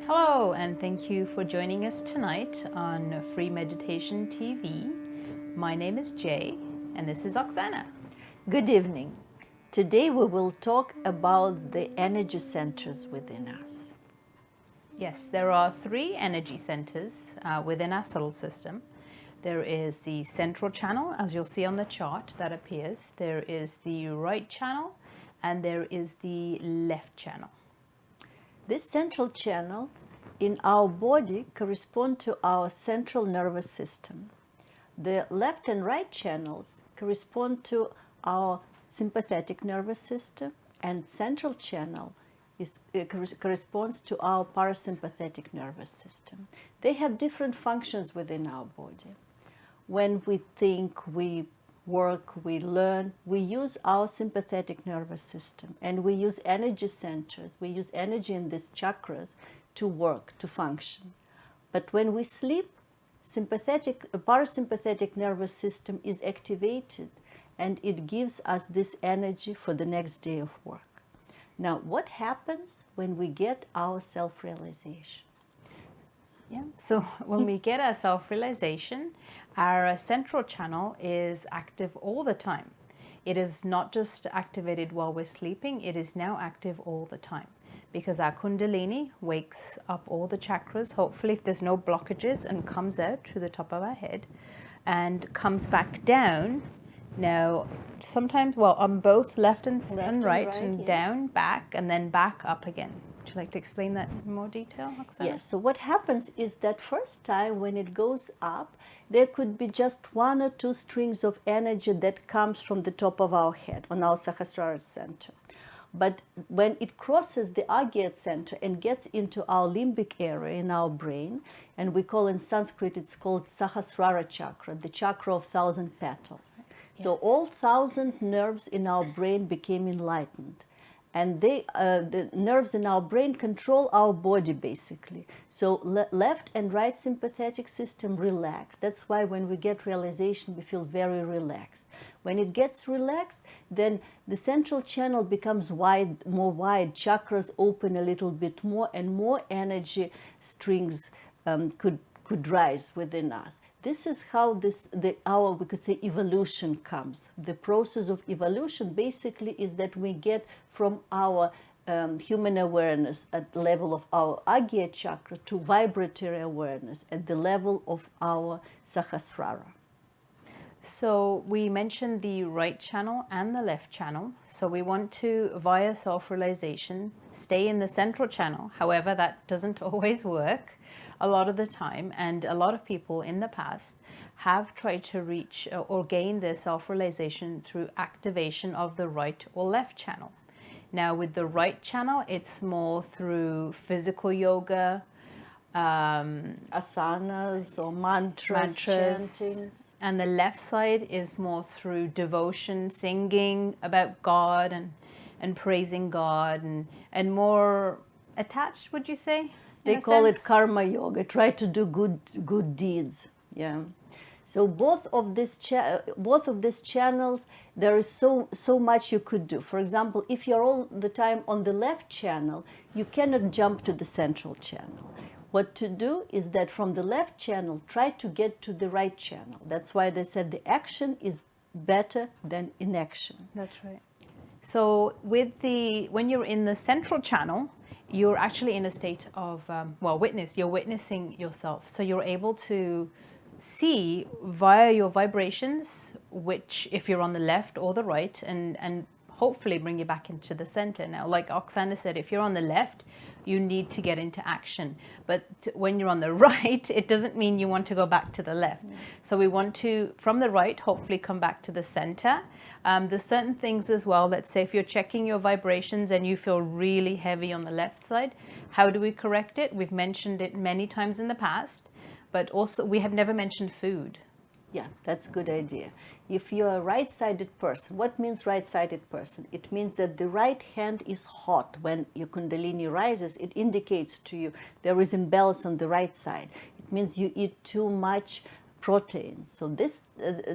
Hello, and thank you for joining us tonight on Free Meditation TV. My name is Jay, and this is Oksana. Good evening. Today we will talk about the energy centers within us. Yes, there are three energy centers within our solar system. There is the central channel, as you'll see on the chart that appears. There is the right channel, and there is the left channel. This central channel in our body correspond to our central nervous system. The left and right channels correspond to our sympathetic nervous system, and central channel corresponds to our parasympathetic nervous system. They have different functions within our body. When we think, we work, we learn, we use our sympathetic nervous system, and we use energy centers, we use energy in these chakras to work, to function. But when we sleep, parasympathetic nervous system is activated, and it gives us this energy for the next day of work. Now, what happens when we get our self-realization? Yeah, so when we get our self-realization, our central channel is active all the time. It is not just activated while we're sleeping, it is now active all the time because our Kundalini wakes up all the chakras, hopefully if there's no blockages, and comes out through the top of our head and comes back down. Now, sometimes, well, on both left and right, and yes. down, back, and then back up again. Would you like to explain that in more detail, Oksana? Yes, so what happens is that first time when it goes up, there could be just one or two strings of energy that comes from the top of our head on our Sahasrara center. But when it crosses the Agya center and gets into our limbic area in our brain, and we call in Sanskrit, it's called Sahasrara chakra, the chakra of 1,000 petals. Yes. So all 1,000 nerves in our brain became enlightened. And the nerves in our brain control our body, basically. So left and right sympathetic system relax. That's why when we get realization, we feel very relaxed. When it gets relaxed, then the central channel becomes more wide. Chakras open a little bit more, and more energy strings could rise within us. This is how our, we could say, evolution comes. The process of evolution basically is that we get from our human awareness at the level of our Agya chakra to vibratory awareness at the level of our Sahasrara. So we mentioned the right channel and the left channel. So we want to, via self-realization, stay in the central channel. However, that doesn't always work a lot of the time, and a lot of people in the past have tried to reach or gain their self-realization through activation of the right or left channel. Now with the right channel, it's more through physical yoga, asanas or mantras, chantings. And the left side is more through devotion, singing about God and praising God, and more attached, would you say? They call it karma yoga. Try to do good deeds. Yeah. So both of these channels, there is so much you could do. For example, if you're all the time on the left channel, you cannot jump to the central channel. What to do is that from the left channel, try to get to the right channel. That's why they said the action is better than inaction. That's right. So when you're in the central channel, you're actually in a state of, you're witnessing yourself. So you're able to see via your vibrations, which if you're on the left or the right, and hopefully bring you back into the center. Now, like Oksana said, if you're on the left, you need to get into action. But when you're on the right, it doesn't mean you want to go back to the left. So we want to, from the right, hopefully come back to the center. There's certain things as well. Let's say if you're checking your vibrations and you feel really heavy on the left side, how do we correct it? We've mentioned it many times in the past, but also we have never mentioned food. Yeah, that's a good idea. If you're a right-sided person, what means right-sided person? It means that the right hand is hot. When your Kundalini rises, it indicates to you there is imbalance on the right side. It means you eat too much protein. So this,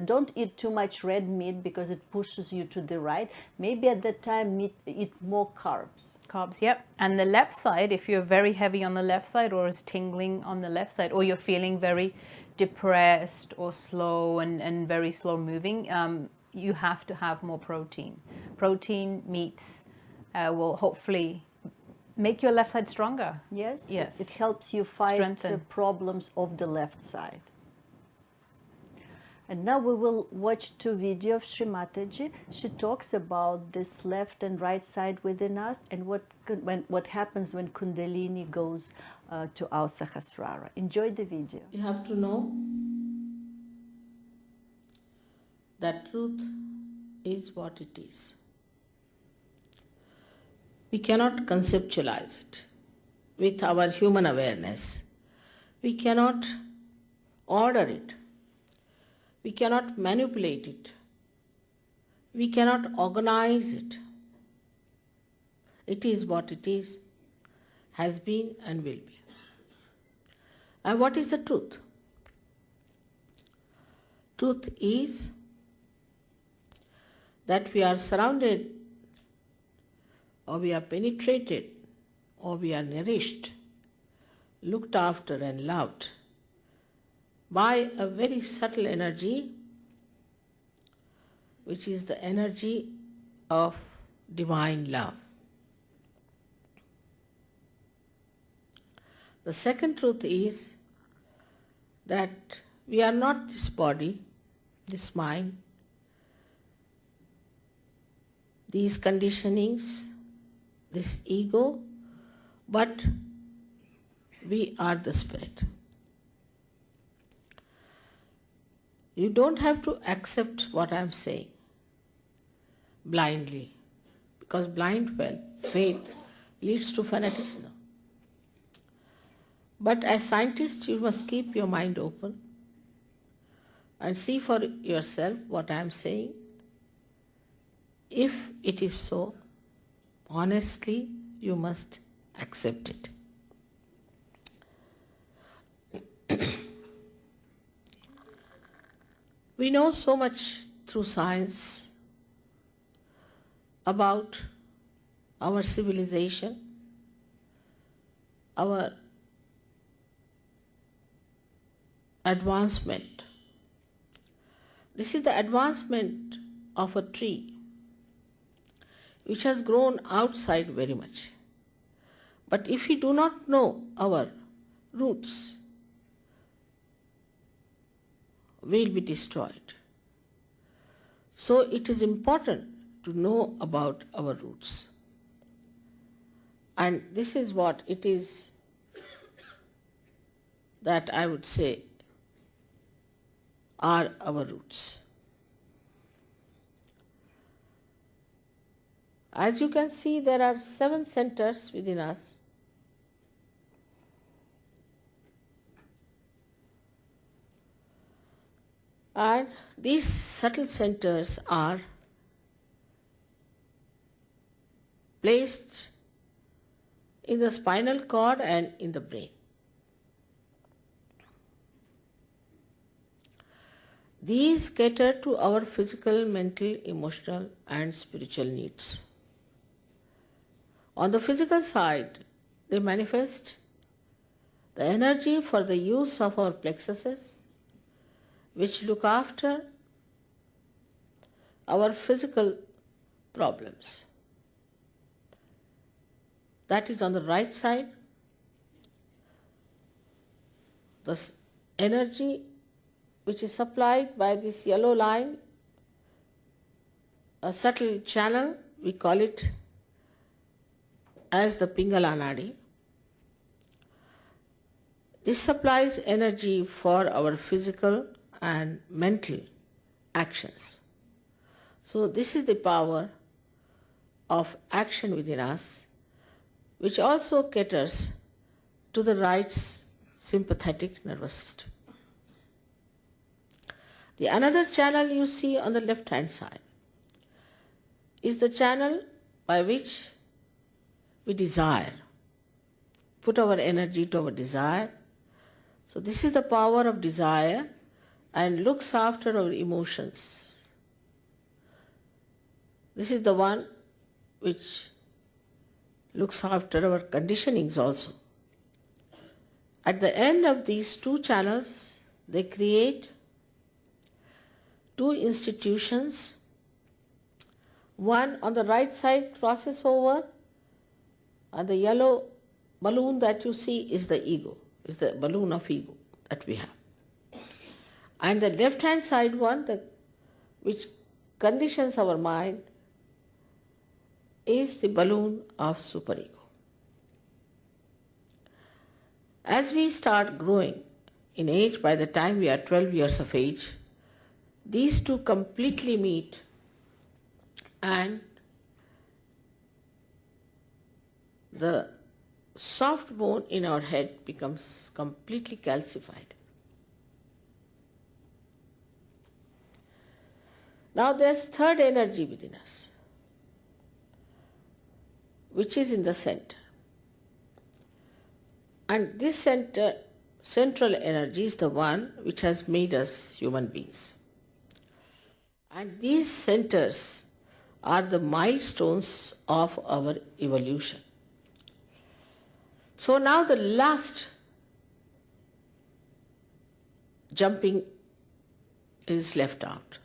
don't eat too much red meat because it pushes you to the right. Maybe at that time eat more carbs. carbs, yep. And the left side, if you're very heavy on the left side or is tingling on the left side, or you're feeling very depressed or slow and very slow moving, you have to have more protein. Protein, meats will hopefully make your left side stronger. Yes? Yes. It helps you fight Strengthen. problems of the left side. And now we will watch two videos of Sri Mataji. She talks about this left and right side within us and what happens when Kundalini goes to our Sahasrara. Enjoy the video. You have to know that truth is what it is. We cannot conceptualize it with our human awareness. We cannot order it. We cannot manipulate it. We cannot organize it. It is what it is, has been and will be. And what is the truth? Truth is that we are surrounded, or we are penetrated, or we are nourished, looked after and loved by a very subtle energy, which is the energy of divine love. The second truth is that we are not this body, this mind, these conditionings, this ego, but we are the spirit. You don't have to accept what I am saying blindly, because blind faith leads to fanaticism. But as scientists, you must keep your mind open and see for yourself what I am saying. If it is so, honestly, you must accept it. We know so much through science about our civilization, our advancement. This is the advancement of a tree which has grown outside very much. But if we do not know our roots, we will be destroyed. So it is important to know about our roots. And this is what it is that I would say are our roots. As you can see, there are 7 centers within us. And these subtle centers are placed in the spinal cord and in the brain. These cater to our physical, mental, emotional and spiritual needs. On the physical side, they manifest the energy for the use of our plexuses, which look after our physical problems. That is on the right side. The energy which is supplied by this yellow line, a subtle channel, we call it as the Pingala Nadi. This supplies energy for our physical and mental actions. So this is the power of action within us, which also caters to the right sympathetic nervous system. The another channel you see on the left hand side is the channel by which we desire, put our energy to our desire. So this is the power of desire and looks after our emotions. This is the one which looks after our conditionings also. At the end of these two channels, they create two institutions. One on the right side crosses over, and the yellow balloon that you see is the ego, is the balloon of ego that we have. And the left-hand side one, which conditions our mind, is the balloon of superego. As we start growing in age, by the time we are 12 years of age, these two completely meet, and the soft bone in our head becomes completely calcified. Now there's third energy within us, which is in the center. And this central energy is the one which has made us human beings. And these centers are the milestones of our evolution. So now the last jumping is left out.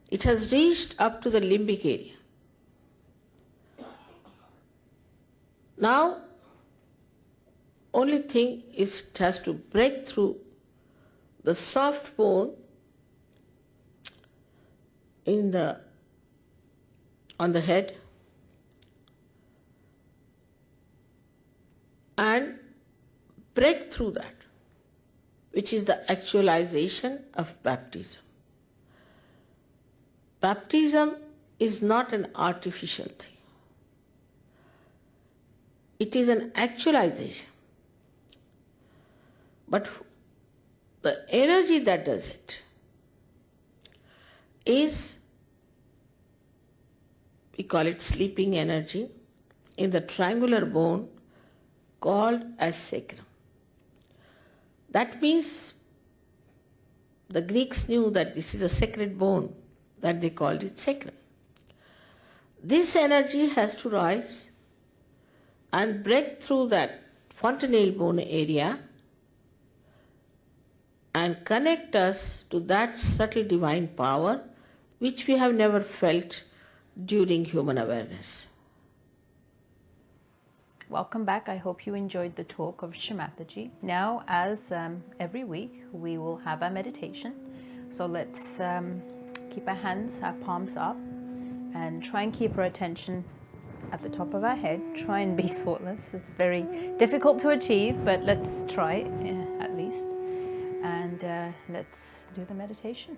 It has reached up to the limbic area. Now, only thing is it has to break through the soft bone on the head and break through that, which is the actualization of baptism. Baptism is not an artificial thing. It is an actualization. But the energy that does it is, we call it sleeping energy, in the triangular bone called as sacrum. That means the Greeks knew that this is a sacred bone, that they called it sacrum. This energy has to rise and break through that fontanelle bone area and connect us to that subtle divine power which we have never felt during human awareness. Welcome back. I hope you enjoyed the talk of Mataji. Now, as every week, we will have our meditation. So let's keep our hands, our palms up, and try and keep our attention at the top of our head. Try and be thoughtless. It's very difficult to achieve, but let's try at least. And let's do the meditation.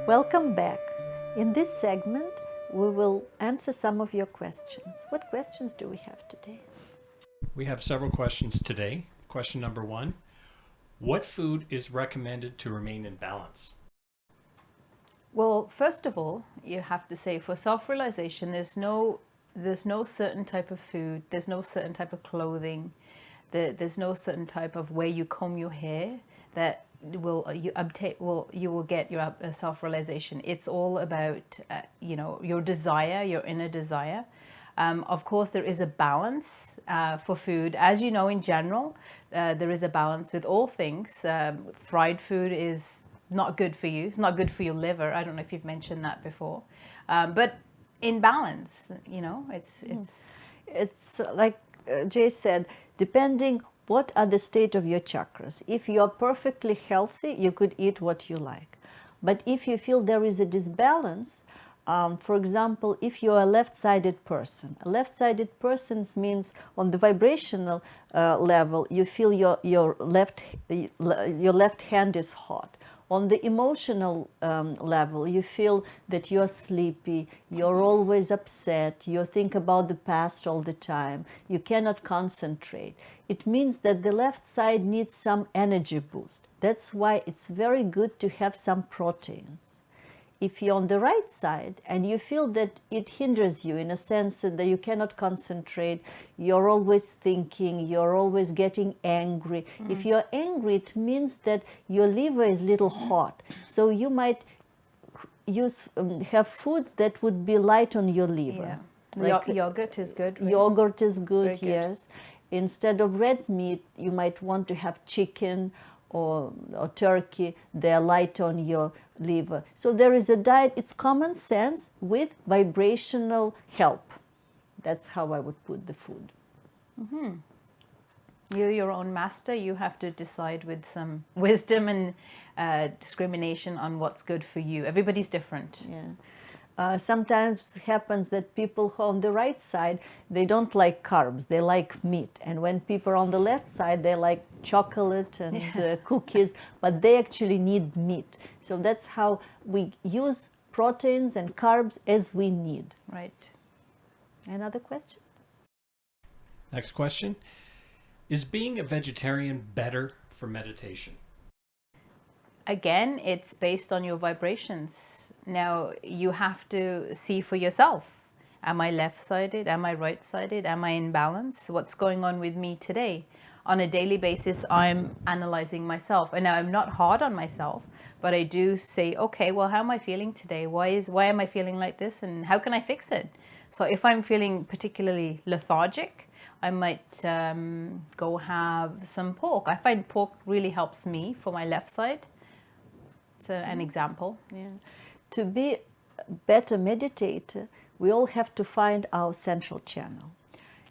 Welcome back. In this segment, we will answer some of your questions. What questions do we have today? We have several questions today. Question number 1. What food is recommended to remain in balance? Well, first of all, you have to say for self-realization, there's no certain type of food, there's no certain type of clothing, there's no certain type of way you comb your hair that you will get your self-realization. It's all about your desire, your inner desire. Of course, there is a balance for food. As you know, in general, there is a balance with all things. Fried food is not good for you. It's not good for your liver. I don't know if you've mentioned that before. But in balance, It's like Jay said, depending what are the state of your chakras. If you are perfectly healthy, you could eat what you like. But if you feel there is a disbalance, for example, if you are a left-sided person, a left-sided person means on the vibrational level, you feel your left hand is hot. On the emotional level, you feel that you're sleepy, you're always upset, you think about the past all the time, you cannot concentrate. It means that the left side needs some energy boost. That's why it's very good to have some proteins. If you're on the right side and you feel that it hinders you in a sense that you cannot concentrate, you're always thinking, you're always getting angry. If you're angry, it means that your liver is a little hot. So you might have food that would be light on your liver. Yeah. Like yogurt is good. Right? Yogurt is good, Very good. yes. Instead of red meat, you might want to have chicken or turkey. They're light on your liver. So there is a diet, it's common sense with vibrational help. That's how I would put the food. Mm-hmm. You're your own master. You have to decide with some wisdom and discrimination on what's good for you. Everybody's different. Yeah. Sometimes it happens that people who are on the right side, they don't like carbs, they like meat. And when people are on the left side, they like chocolate and cookies, but they actually need meat. So that's how we use proteins and carbs as we need. Right. Another question? Next question. Is being a vegetarian better for meditation? Again, it's based on your vibrations. Now, you have to see for yourself. Am I left-sided? Am I right-sided? Am I in balance? What's going on with me today? On a daily basis, I'm analyzing myself. And now I'm not hard on myself, but I do say, okay, well, how am I feeling today? Why am I feeling like this? And how can I fix it? So if I'm feeling particularly lethargic, I might go have some pork. I find pork really helps me for my left side. It's an example. Yeah. To be a better meditator, we all have to find our central channel.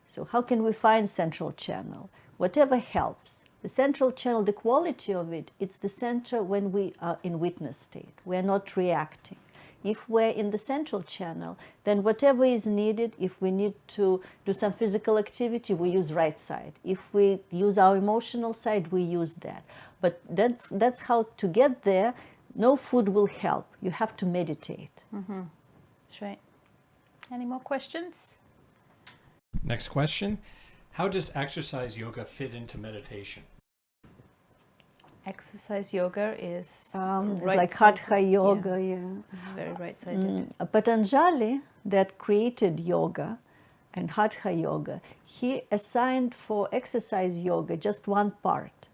So how can we find central channel? Whatever helps. The central channel, the quality of it, it's the center when we are in witness state. We are not reacting. If we're in the central channel, then whatever is needed, if we need to do some physical activity, we use right side. If we use our emotional side, we use that. But that's how to get there. No food will help. You have to meditate. That's right. Any more questions? Next question. How does exercise yoga fit into meditation? Exercise yoga is It's like Hatha yoga, It's very right-sided. Patanjali, that created yoga and Hatha yoga, he assigned for exercise yoga just one part.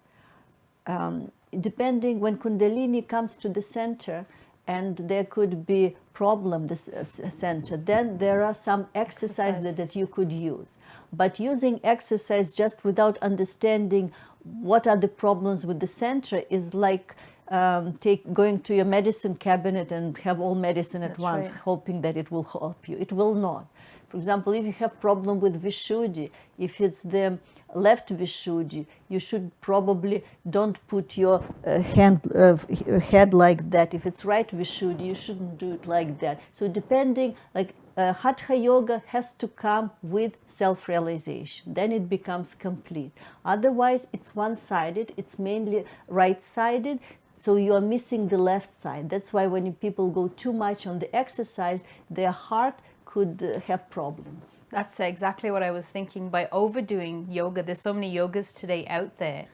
Depending when Kundalini comes to the center and there could be problem this center, then there are some exercises that you could use. But using exercise just without understanding what are the problems with the center is like going to your medicine cabinet and have all medicine at once, hoping that it will help you. It will not. For example, if you have problem with Vishuddhi, if it's the left Vishuddhi, you should probably don't put your head like that. If it's right Vishuddhi, you shouldn't do it like that. So depending, like Hatha yoga has to come with self-realization. Then it becomes complete. Otherwise, it's one-sided. It's mainly right-sided. So you are missing the left side. That's why when people go too much on the exercise, their heart could have problems. That's exactly what I was thinking. By overdoing yoga, there's so many yogas today out there,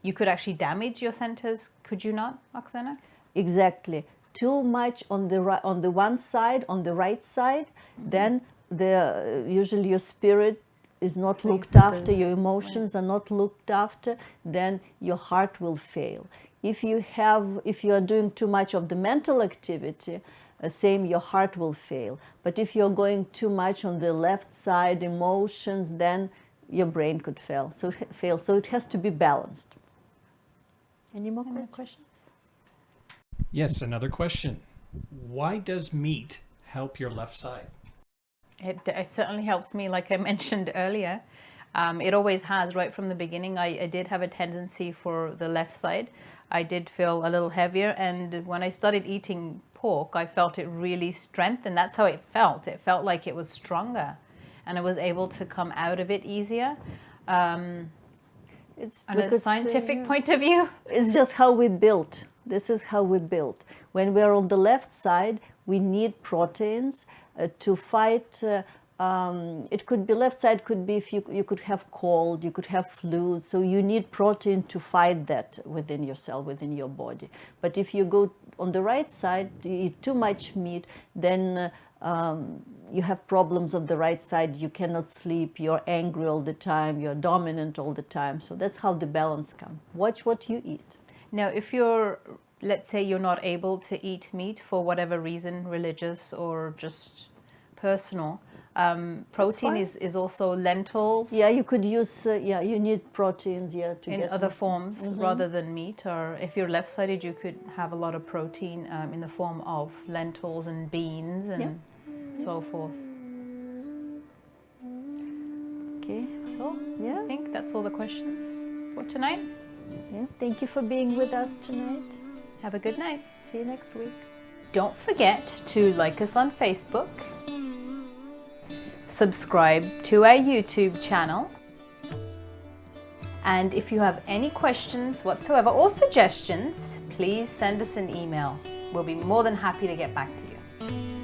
you could actually damage your centers, could you not, Oksana? Exactly. Too much on the one side, on the right side, then usually your spirit is not looked after, your emotions are not looked after, then your heart will fail. If you are doing too much of the mental activity, same, your heart will fail. But if you're going too much on the left side, emotions, then your brain could fail. So it has to be balanced. Any more questions? Yes, another question. Why does meat help your left side? It certainly helps me, like I mentioned earlier. It always has, right from the beginning. I did have a tendency for the left side. I did feel a little heavier, and when I started eating pork, I felt it really strengthened. That's how it felt. It felt like it was stronger, and I was able to come out of it easier. It's on a scientific point of view. It's just how we built. This is how we built. When we're on the left side, we need proteins to fight. It could be left side, could be if you could have cold, you could have flu. So you need protein to fight that within yourself, within your body. But if you go on the right side, you eat too much meat, then you have problems on the right side. You cannot sleep, you're angry all the time, you're dominant all the time. So that's how the balance comes. Watch what you eat. Now, if let's say you're not able to eat meat for whatever reason, religious or just personal, protein is also lentils. Yeah, you could use, you need proteins, to in get other forms rather than meat. Or if you're left-sided, you could have a lot of protein in the form of lentils and beans and so forth. Okay. So, I think that's all the questions for tonight. Yeah. Thank you for being with us tonight. Have a good night. See you next week. Don't forget to like us on Facebook, subscribe to our YouTube channel, and if you have any questions whatsoever or suggestions, please send us an email. We'll be more than happy to get back to you.